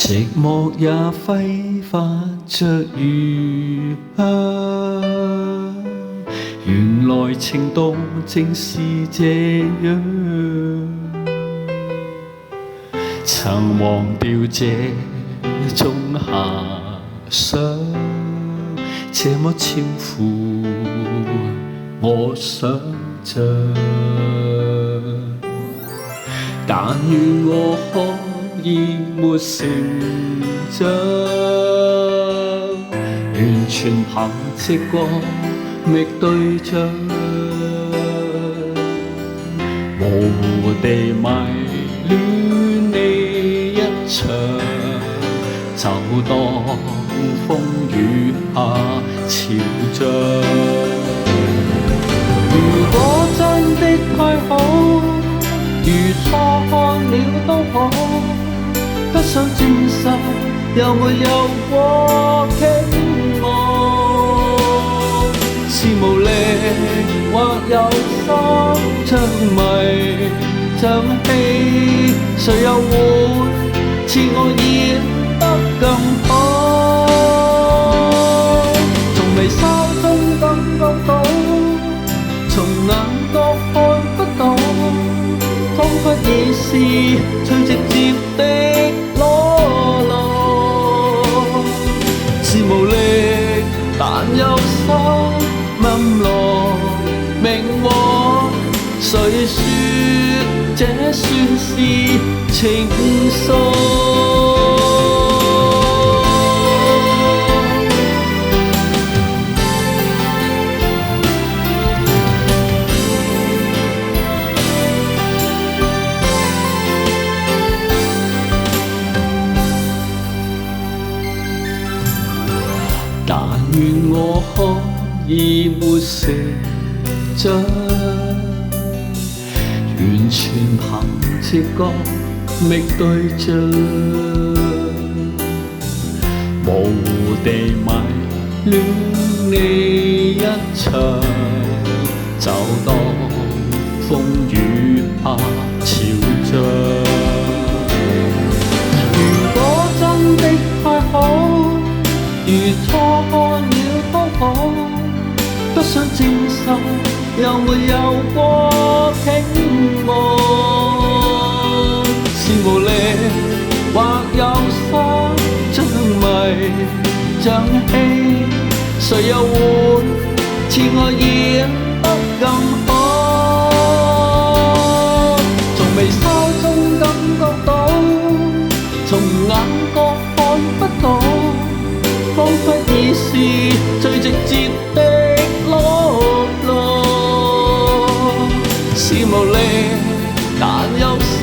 寂寞也揮發着餘香，原來情動正是這樣。曾忘掉這種遐想，這麼超乎我想象。但願我可以沒成長，完全憑直覺覓對象，模糊地迷戀你一場，就當風雨下潮漲。如果真的太好，如錯看了都好，不想證實有沒有過傾慕，是無力或有心像迷像戲，誰又會似我演得更好？從微笑中感覺到，從眼角看不到，彷彿已是最直接的裸露，是無力但有心暗落明往，誰說這算是情愫？但願我可以沒成長，完全憑直覺覓對象，模糊地迷戀你一場，就當風雨下潮漲。如果真的太好，如錯看了都好，不想證實有沒有過傾慕，是無力或有心像迷像戲，誰又會似我演得更好？從微笑中感覺到，從眼角看不到，彷彿已是最直接的裸露，是無力但有心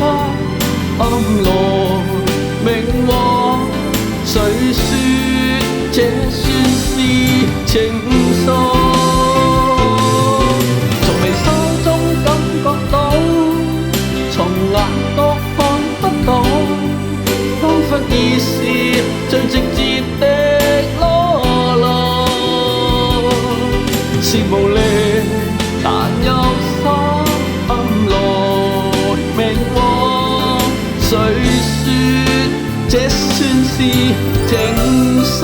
暗來明往，誰說這算是情愫？從微笑中感覺到，從眼角看不到，彷彿已是最直接的是無力但有心暗來明往，誰說這算是情愫？